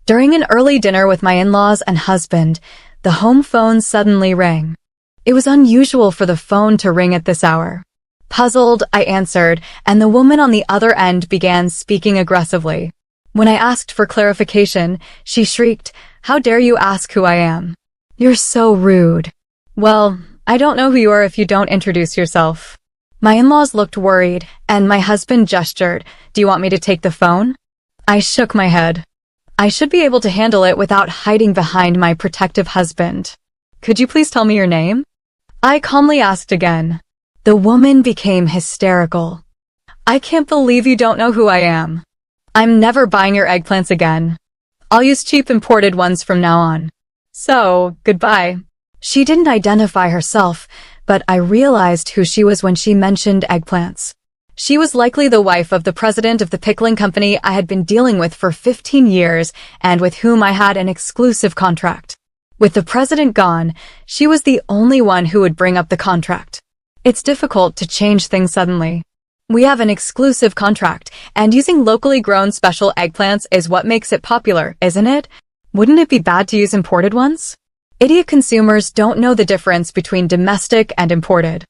During an early dinner with my in-laws and husband, the home phone suddenly rang. It was unusual for the phone to ring at this hour. Puzzled, I answered, and the woman on the other end began speaking aggressively. When I asked for clarification, she shrieked, "How dare you ask who I am? You're so rude." "Well, I don't know who you are if you don't introduce yourself." My in-laws looked worried, and my husband gestured, "Do you want me to take the phone?" I shook my head. I should be able to handle it without hiding behind my protective husband. "Could you please tell me your name?" I calmly asked again. The woman became hysterical. "I can't believe you don't know who I am. I'm never buying your eggplants again. I'll use cheap imported ones from now on. So, goodbye." She didn't identify herself, but I realized who she was when she mentioned eggplants. She was likely the wife of the president of the pickling company I had been dealing with for 15 years and with whom I had an exclusive contract. With the president gone, she was the only one who would bring up the contract. It's difficult to change things suddenly. We have an exclusive contract, and using locally grown special eggplants is what makes it popular, isn't it? Wouldn't it be bad to use imported ones? Idiot consumers don't know the difference between domestic and imported.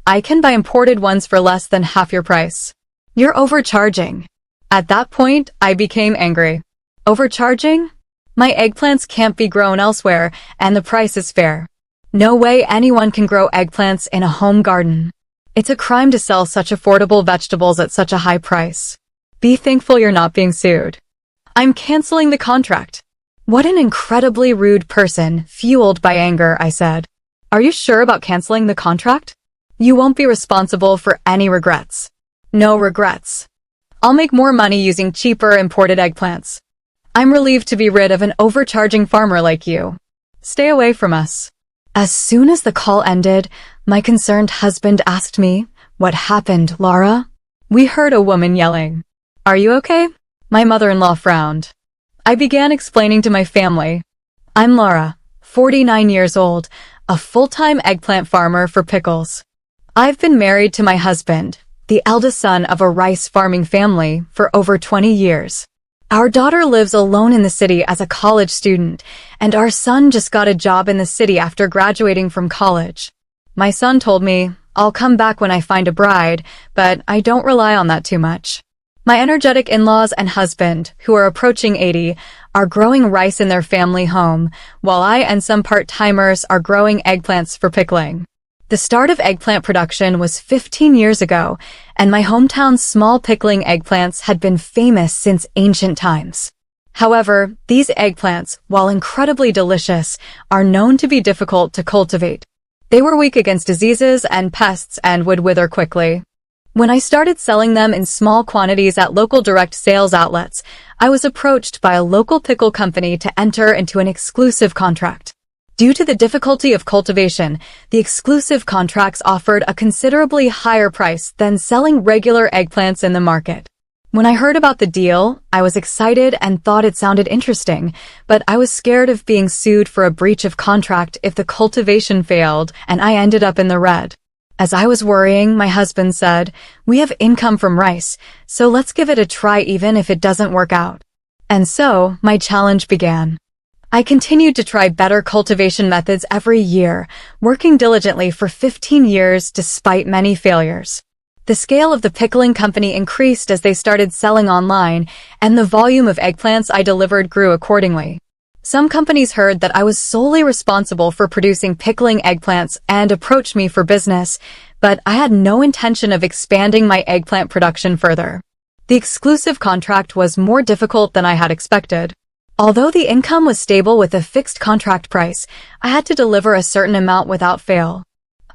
I can buy imported ones for less than half your price. You're overcharging. At that point, I became angry. Overcharging? My eggplants can't be grown elsewhere, and the price is fair. No way anyone can grow eggplants in a home garden. It's a crime to sell such affordable vegetables at such a high price. Be thankful you're not being sued. I'm canceling the contract. What an incredibly rude person, fueled by anger, I said. Are you sure about canceling the contract? You won't be responsible for any regrets. No regrets. I'll make more money using cheaper imported eggplants. I'm relieved to be rid of an overcharging farmer like you. Stay away from us. As soon as the call ended, my concerned husband asked me, "What happened, Laura?" We heard a woman yelling. "Are you okay?" My mother-in-law frowned. I began explaining to my family. I'm Laura, 49 years old, a full-time eggplant farmer for pickles. I've been married to my husband, the eldest son of a rice farming family, for over 20 years. Our daughter lives alone in the city as a college student, and our son just got a job in the city after graduating from college. My son told me, "I'll come back when I find a bride," but I don't rely on that too much. My energetic in-laws and husband, who are approaching 80, are growing rice in their family home, while I and some part-timers are growing eggplants for pickling. The start of eggplant production was 15 years ago, and my hometown's small pickling eggplants had been famous since ancient times. However, these eggplants, while incredibly delicious, are known to be difficult to cultivate. They were weak against diseases and pests and would wither quickly. When I started selling them in small quantities at local direct sales outlets, I was approached by a local pickle company to enter into an exclusive contract. Due to the difficulty of cultivation, the exclusive contracts offered a considerably higher price than selling regular eggplants in the market. When I heard about the deal, I was excited and thought it sounded interesting, but I was scared of being sued for a breach of contract if the cultivation failed and I ended up in the red. As I was worrying, my husband said, "We have income from rice, so let's give it a try even if it doesn't work out." And so, my challenge began. I continued to try better cultivation methods every year, working diligently for 15 years despite many failures. The scale of the pickling company increased as they started selling online, and the volume of eggplants I delivered grew accordingly. Some companies heard that I was solely responsible for producing pickling eggplants and approached me for business, but I had no intention of expanding my eggplant production further. The exclusive contract was more difficult than I had expected. Although the income was stable with a fixed contract price, I had to deliver a certain amount without fail.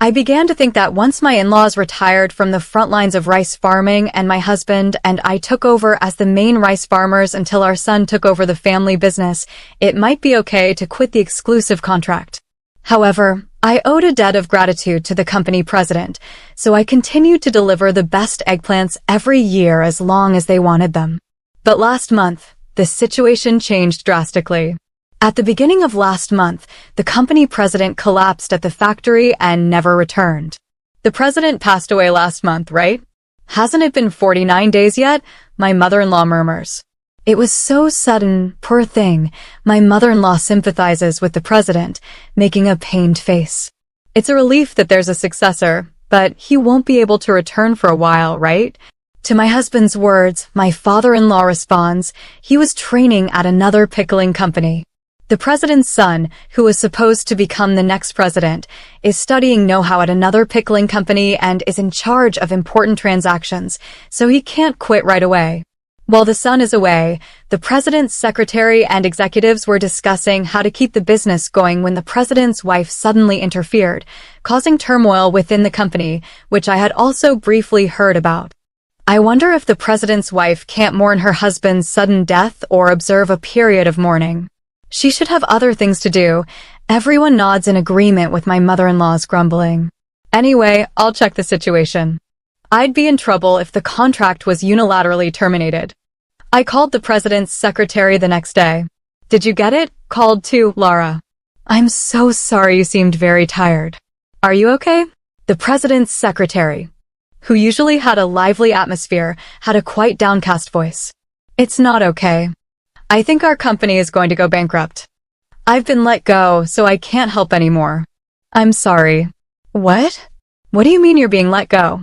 I began to think that once my in-laws retired from the front lines of rice farming and my husband and I took over as the main rice farmers until our son took over the family business, it might be okay to quit the exclusive contract. However, I owed a debt of gratitude to the company president, so I continued to deliver the best eggplants every year as long as they wanted them. But last month, the situation changed drastically. At the beginning of last month, the company president collapsed at the factory and never returned. The president passed away last month, right? Hasn't it been 49 days yet? My mother-in-law murmurs. It was so sudden, poor thing. My mother-in-law sympathizes with the president, making a pained face. It's a relief that there's a successor, but he won't be able to return for a while, right? To my husband's words, my father-in-law responds, he was training at another pickling company. The president's son, who was supposed to become the next president, is studying know-how at another pickling company and is in charge of important transactions, so he can't quit right away. While the son is away, the president's secretary and executives were discussing how to keep the business going when the president's wife suddenly interfered, causing turmoil within the company, which I had also briefly heard about. I wonder if the president's wife can't mourn her husband's sudden death or observe a period of mourning. She should have other things to do. Everyone nods in agreement with my mother-in-law's grumbling. Anyway, I'll check the situation. I'd be in trouble if the contract was unilaterally terminated. I called the president's secretary the next day. Did you get it? Called to Laura. I'm so sorry, you seemed very tired. Are you okay? The president's secretary, who usually had a lively atmosphere, had a quite downcast voice. It's not okay. I think our company is going to go bankrupt. I've been let go, so I can't help anymore. I'm sorry. What? What do you mean you're being let go?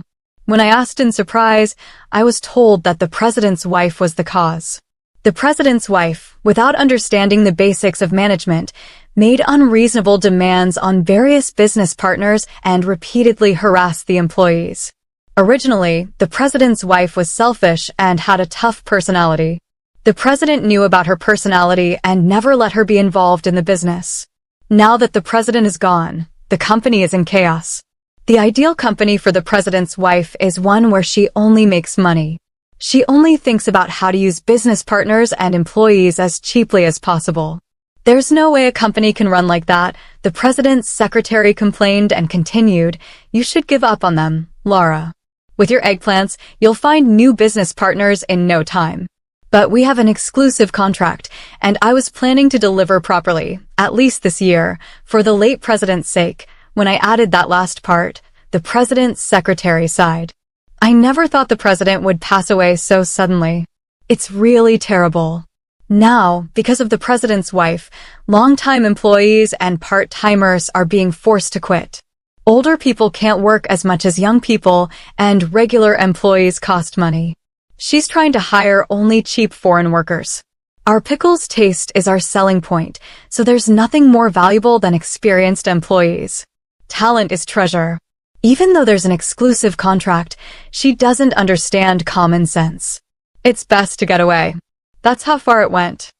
When I asked in surprise, I was told that the president's wife was the cause. The president's wife, without understanding the basics of management, made unreasonable demands on various business partners and repeatedly harassed the employees. Originally, the president's wife was selfish and had a tough personality. The president knew about her personality and never let her be involved in the business. Now that the president is gone, the company is in chaos. The ideal company for the president's wife is one where she only makes money. She only thinks about how to use business partners and employees as cheaply as possible. There's no way a company can run like that, the president's secretary complained and continued, you should give up on them, Laura. With your eggplants, you'll find new business partners in no time. But we have an exclusive contract, and I was planning to deliver properly, at least this year, for the late president's sake. When I added that last part, the president's secretary sighed. I never thought the president would pass away so suddenly. It's really terrible. Now, because of the president's wife, longtime employees and part-timers are being forced to quit. Older people can't work as much as young people, and regular employees cost money. She's trying to hire only cheap foreign workers. Our pickles taste is our selling point, so there's nothing more valuable than experienced employees. Talent is treasure. Even though there's an exclusive contract, she doesn't understand common sense. It's best to get away. That's how far it went.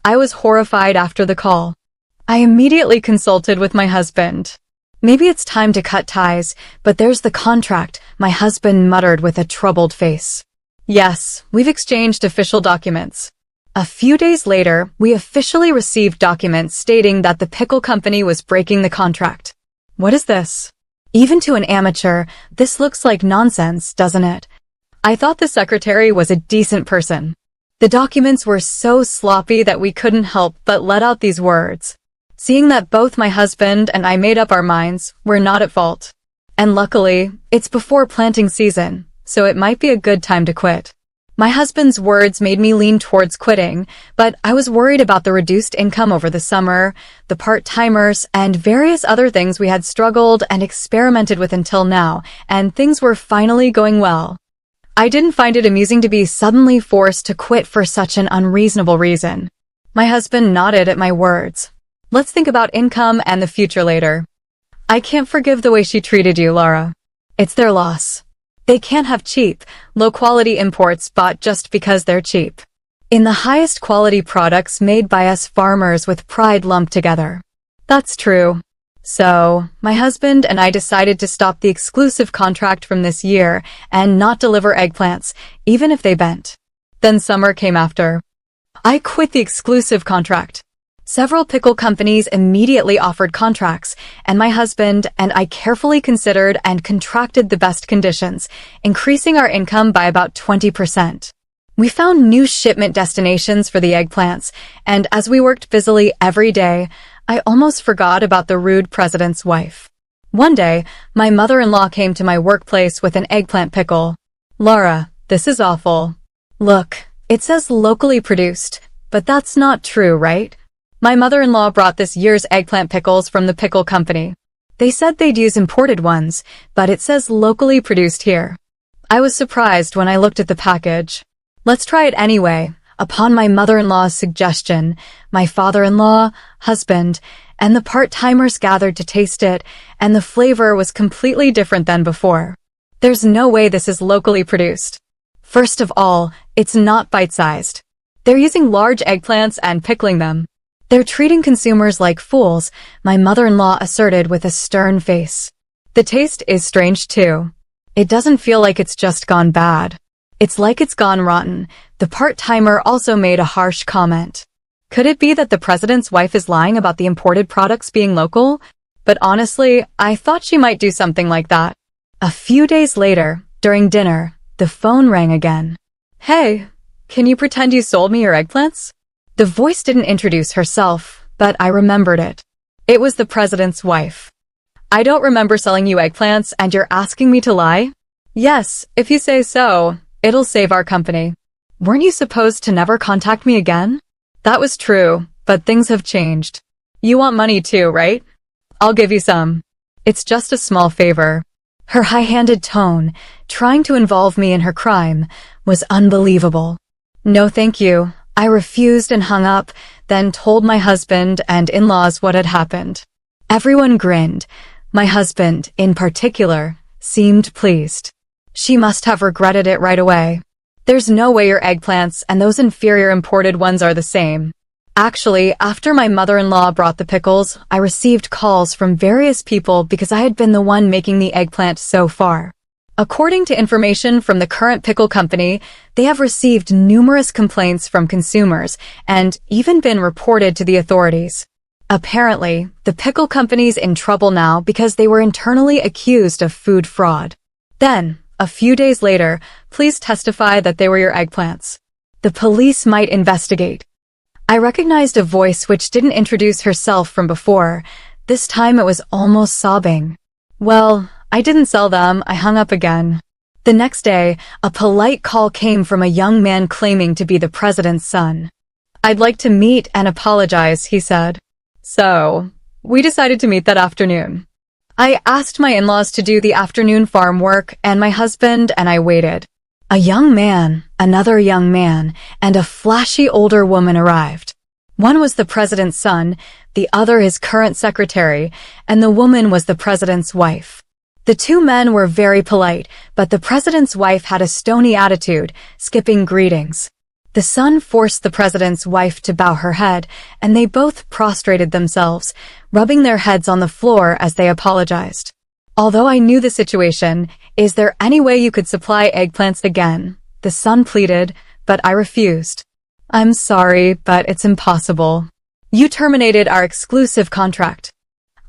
I was horrified after the call. I immediately consulted with my husband. Maybe it's time to cut ties, but there's the contract, my husband muttered with a troubled face. Yes, we've exchanged official documents. A few days later, we officially received documents stating that the pickle company was breaking the contract. What is this? Even to an amateur, this looks like nonsense, doesn't it? I thought the secretary was a decent person. The documents were so sloppy that we couldn't help but let out these words. Seeing that both my husband and I made up our minds, we're not at fault. And luckily, it's before planting season, so it might be a good time to quit. My husband's words made me lean towards quitting, but I was worried about the reduced income over the summer, the part-timers, and various other things we had struggled and experimented with until now, and things were finally going well. I didn't find it amusing to be suddenly forced to quit for such an unreasonable reason. My husband nodded at my words. Let's think about income and the future later. I can't forgive the way she treated you, Laura. It's their loss. They can't have cheap, low-quality imports bought just because they're cheap. In the highest quality products made by us farmers with pride lumped together. That's true. So, my husband and I decided to stop the exclusive contract from this year and not deliver eggplants, even if they bent. Then summer came after. I quit the exclusive contract. Several pickle companies immediately offered contracts, and my husband and I carefully considered and contracted the best conditions, increasing our income by about 20%. We found new shipment destinations for the eggplants, and as we worked busily every day, I almost forgot about the rude president's wife. One day, my mother-in-law came to my workplace with an eggplant pickle. Laura, this is awful. Look, It says locally produced, but that's not true, right? My mother-in-law brought this year's eggplant pickles from the pickle company. They said they'd use imported ones, but it says locally produced here. I was surprised when I looked at the package. Let's try it anyway. Upon my mother-in-law's suggestion, my father-in-law, husband, and the part-timers gathered to taste it, and the flavor was completely different than before. There's no way this is locally produced. First of all, it's not bite-sized. They're using large eggplants and pickling them. They're treating consumers like fools, my mother-in-law asserted with a stern face. The taste is strange too. It doesn't feel like it's just gone bad. It's like it's gone rotten. The part-timer also made a harsh comment. Could it be that the president's wife is lying about the imported products being local? But honestly, I thought she might do something like that. A few days later, during dinner, the phone rang again. Hey, can you pretend you sold me your eggplants? The voice didn't introduce herself, but I remembered it. It was the president's wife. I don't remember selling you eggplants and you're asking me to lie? Yes, if you say so, it'll save our company. Weren't you supposed to never contact me again? That was true, but things have changed. You want money too, right? I'll give you some. It's just a small favor. Her high-handed tone, trying to involve me in her crime, was unbelievable. No thank you. I refused and hung up, then told my husband and in-laws what had happened. Everyone grinned. My husband, in particular, seemed pleased. She must have regretted it right away. There's no way your eggplants and those inferior imported ones are the same. Actually, after my mother-in-law brought the pickles, I received calls from various people because I had been the one making the eggplant so far. According to information from the current pickle company, they have received numerous complaints from consumers and even been reported to the authorities. Apparently, the pickle company's in trouble now because they were internally accused of food fraud. Then, a few days later, please testify that they were your eggplants. The police might investigate. I recognized a voice which didn't introduce herself from before. This time it was almost sobbing. Well, I didn't sell them, I hung up again. The next day, a polite call came from a young man claiming to be the president's son. I'd like to meet and apologize, he said. So, we decided to meet that afternoon. I asked my in-laws to do the afternoon farm work, and my husband and I waited. A young man, another young man, and a flashy older woman arrived. One was the president's son, the other his current secretary, and the woman was the president's wife. The two men were very polite, but the president's wife had a stony attitude, skipping greetings. The son forced the president's wife to bow her head, and they both prostrated themselves, rubbing their heads on the floor as they apologized. Although I knew the situation, is there any way you could supply eggplants again? The son pleaded, but I refused. I'm sorry, but it's impossible. You terminated our exclusive contract.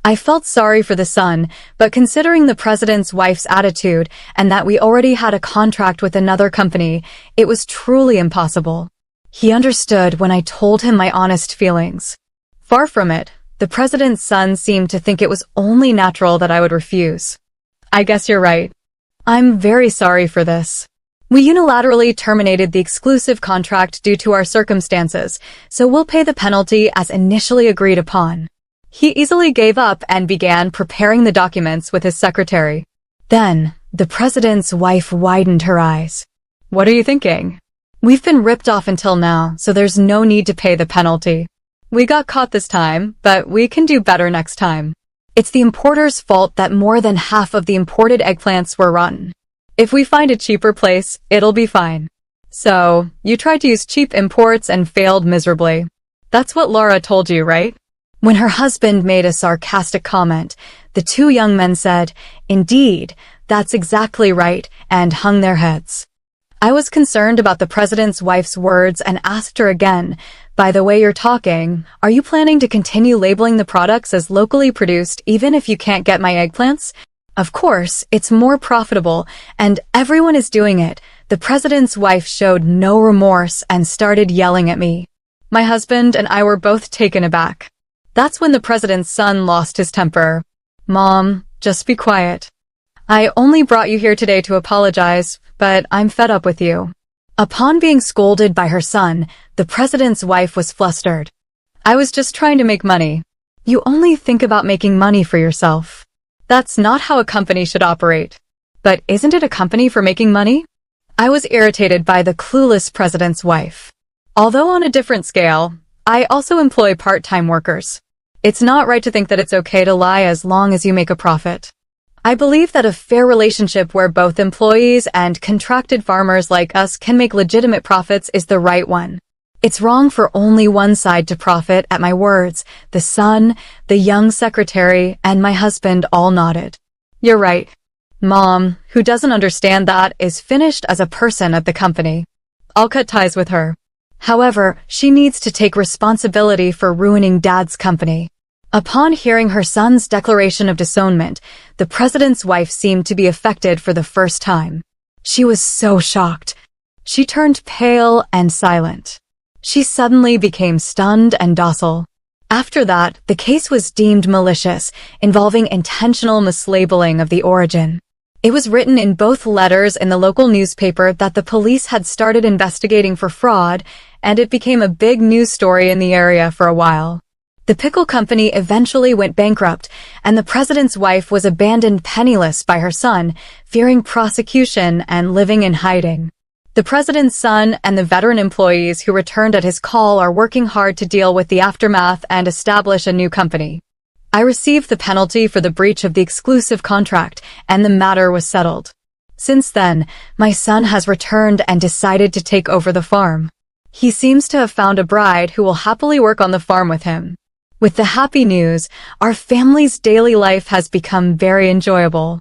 I felt sorry for the son, but considering the president's wife's attitude and that we already had a contract with another company, it was truly impossible. He understood when I told him my honest feelings. Far from it, the president's son seemed to think it was only natural that I would refuse. I guess you're right. I'm very sorry for this. We unilaterally terminated the exclusive contract due to our circumstances, so we'll pay the penalty as initially agreed upon. He easily gave up and began preparing the documents with his secretary. Then, the president's wife widened her eyes. What are you thinking? We've been ripped off until now, so there's no need to pay the penalty. We got caught this time, but we can do better next time. It's the importer's fault that more than half of the imported eggplants were rotten. If we find a cheaper place, it'll be fine. So, you tried to use cheap imports and failed miserably. That's what Laura told you, right? When her husband made a sarcastic comment, the two young men said, "Indeed, that's exactly right," and hung their heads. I was concerned about the president's wife's words and asked her again, "By the way you're talking, are you planning to continue labeling the products as locally produced even if you can't get my eggplants?" Of course, it's more profitable, and everyone is doing it. The president's wife showed no remorse and started yelling at me. My husband and I were both taken aback. That's when the president's son lost his temper. "Mom, just be quiet. I only brought you here today to apologize, but I'm fed up with you." Upon being scolded by her son, the president's wife was flustered. "I was just trying to make money. You only think about making money for yourself. That's not how a company should operate." "But isn't it a company for making money?" I was irritated by the clueless president's wife. "Although on a different scale, I also employ part-time workers. It's not right to think that it's okay to lie as long as you make a profit. I believe that a fair relationship where both employees and contracted farmers like us can make legitimate profits is the right one. It's wrong for only one side to profit." At my words, the son, the young secretary, and my husband all nodded. "You're right. Mom, who doesn't understand that, is finished as a person at the company. I'll cut ties with her. However, she needs to take responsibility for ruining Dad's company." Upon hearing her son's declaration of disownment, the president's wife seemed to be affected for the first time. She was so shocked. She turned pale and silent. She suddenly became stunned and docile. After that, the case was deemed malicious, involving intentional mislabeling of the origin. It was written in both letters in the local newspaper that the police had started investigating for fraud, and it became a big news story in the area for a while. The pickle company eventually went bankrupt, and the president's wife was abandoned penniless by her son, fearing prosecution and living in hiding. The president's son and the veteran employees who returned at his call are working hard to deal with the aftermath and establish a new company. I received the penalty for the breach of the exclusive contract, and the matter was settled. Since then, my son has returned and decided to take over the farm. He seems to have found a bride who will happily work on the farm with him. With the happy news, our family's daily life has become very enjoyable.